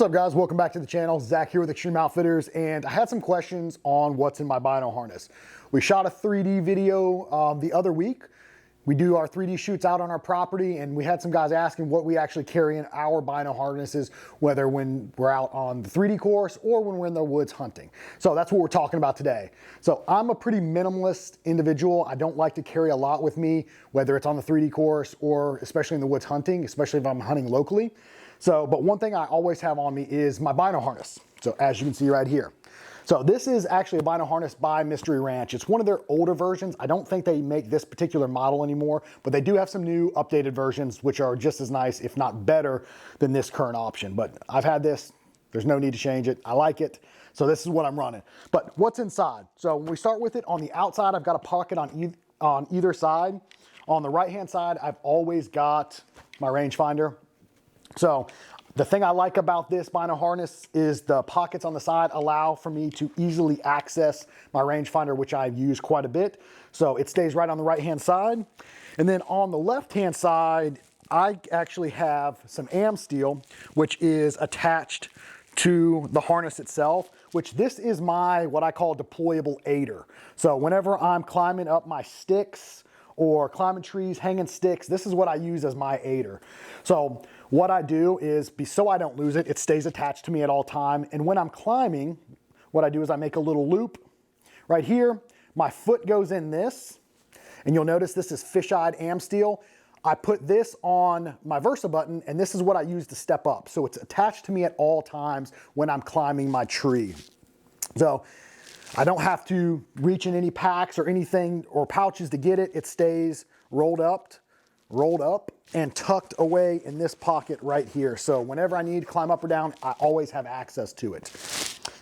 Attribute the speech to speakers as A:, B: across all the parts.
A: What's up, guys? Welcome back to the channel. Zach here with Extreme Outfitters, and I had some questions on what's in my Bino harness. We shot a 3D video the other week. We do our 3D shoots out on our property, and we had some guys asking what we actually carry in our Bino harnesses, whether when we're out on the 3D course or when we're in the woods hunting. So that's what we're talking about today. So I'm a pretty minimalist individual. I don't like to carry a lot with me, whether it's on the 3D course or especially in the woods hunting, especially if I'm hunting locally. So, but one thing I always have on me is my Bino harness. So as you can see right here. So this is actually a Bino harness by Mystery Ranch. It's one of their older versions. I don't think they make this particular model anymore, but they do have some new updated versions, which are just as nice, if not better, than this current option. But I've had this, there's no need to change it. I like it. So this is what I'm running. But what's inside? So when we start with it, on the outside, I've got a pocket on either side. On the right-hand side, I've always got my rangefinder. So the thing I like about this Bino harness is the pockets on the side allow for me to easily access my rangefinder, which I use quite a bit. So it stays right on the right-hand side. And then on the left-hand side, I actually have some am steel, which is attached to the harness itself, which this is my, what I call deployable aider. So whenever I'm climbing up my sticks or climbing trees, hanging sticks, this is what I use as my aider. So what I do is, so I don't lose it, it stays attached to me at all time. And when I'm climbing, what I do is I make a little loop right here. My foot goes in this, and you'll notice this is fish-eyed am steel. I put this on my Versa button, and this is what I use to step up. So it's attached to me at all times when I'm climbing my tree. So I don't have to reach in any packs or anything or pouches to get it. It stays rolled up and tucked away in this pocket right here. So whenever I need to climb up or down, I always have access to it.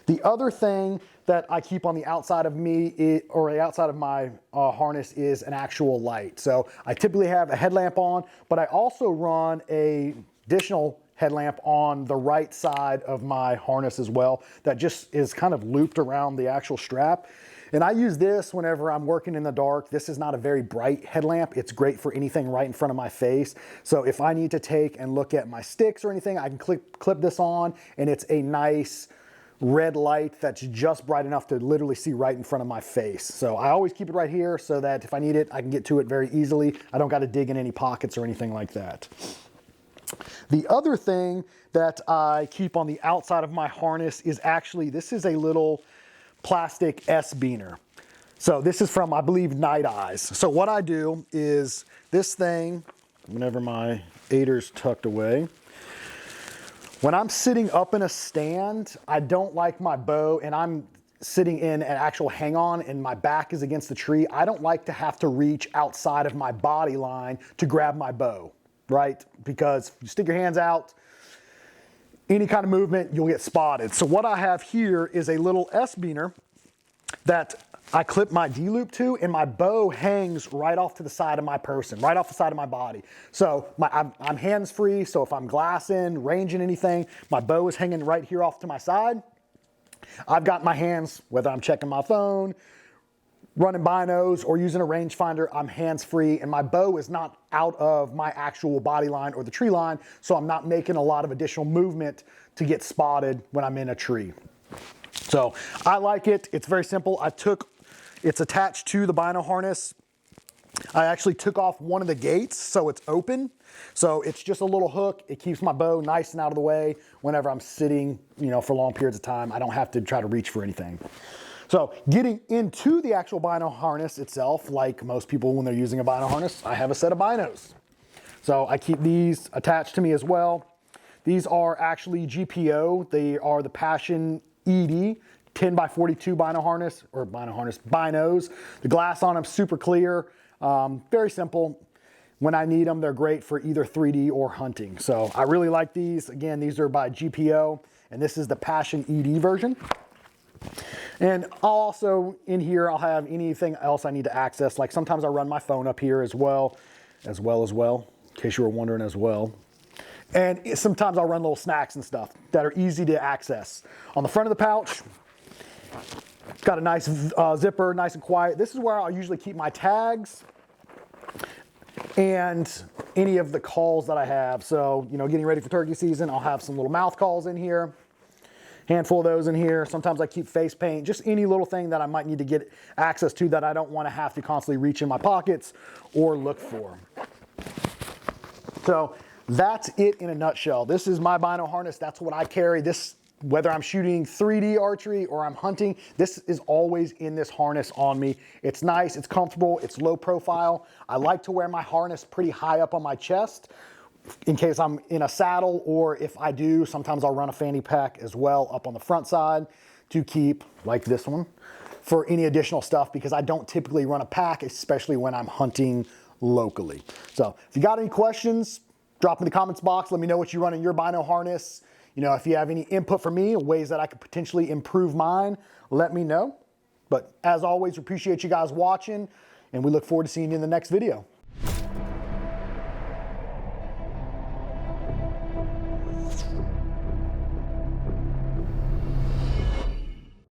A: The other thing that I keep on the outside of me, or the outside of my harness, is an actual light. So I typically have a headlamp on, but I also run an additional headlamp on the right side of my harness as well that just is kind of looped around the actual strap. And I use this whenever I'm working in the dark. This is not a very bright headlamp. It's great for anything right in front of my face. So if I need to take and look at my sticks or anything, I can clip this on, and it's a nice red light that's just bright enough to literally see right in front of my face. So I always keep it right here so that if I need it, I can get to it very easily. I don't got to dig in any pockets or anything like that. The other thing that I keep on the outside of my harness is actually, this is a little plastic S-beaner. So this is from, I believe, Night Eyes. So what I do is this thing, whenever my aider's tucked away, when I'm sitting up in a stand, I don't like my bow, and I'm sitting in an actual hang-on and my back is against the tree, I don't like to have to reach outside of my body line to grab my bow, right? Because you stick your hands out, any kind of movement, you'll get spotted. So what I have here is a little S-beaner that I clip my D-loop to, and my bow hangs right off to the side of my person, right off the side of my body. So I'm hands-free, so if I'm glassing, ranging anything, my bow is hanging right here off to my side. I've got my hands, whether I'm checking my phone, running binos, or using a rangefinder, I'm hands-free, and my bow is not out of my actual body line or the tree line, so I'm not making a lot of additional movement to get spotted when I'm in a tree. So I like it. It's very simple. It's attached to the Bino harness. I actually took off one of the gates so it's open. So it's just a little hook. It keeps my bow nice and out of the way whenever I'm sitting, for long periods of time. I don't have to try to reach for anything. So getting into the actual Bino harness itself, like most people when they're using a Bino harness, I have a set of binos. So I keep these attached to me as well. These are actually GPO. They are the Passion ED 10x42 Bino harness, or Bino harness binos. The glass on them super clear, very simple. When I need them, they're great for either 3D or hunting. So I really like these. Again, these are by GPO, and this is the Passion ED version. And also in here, I'll have anything else I need to access. Like sometimes I run my phone up here as well, in case you were wondering as well. And sometimes I'll run little snacks and stuff that are easy to access. On the front of the pouch, it's got a nice zipper, nice and quiet. This is where I'll usually keep my tags. and any of the calls that I have. So, you know, getting ready for turkey season, I'll have some little mouth calls in here, handful of those in here. Sometimes I keep face paint, just any little thing that I might need to get access to that I don't want to have to constantly reach in my pockets or look for. So that's it in a nutshell. This is my Bino harness. That's what I carry. This, whether I'm shooting 3D archery or I'm hunting, this is always in this harness on me. It's nice, it's comfortable, it's low profile. I like to wear my harness pretty high up on my chest in case I'm in a saddle, or if I do, sometimes I'll run a fanny pack as well up on the front side to keep, like this one, for any additional stuff, because I don't typically run a pack, especially when I'm hunting locally. So if you got any questions, drop in the comments box. Let me know what you run in your Bino harness. You know, if you have any input for me, ways that I could potentially improve mine, let me know. But as always, appreciate you guys watching, and we look forward to seeing you in the next video.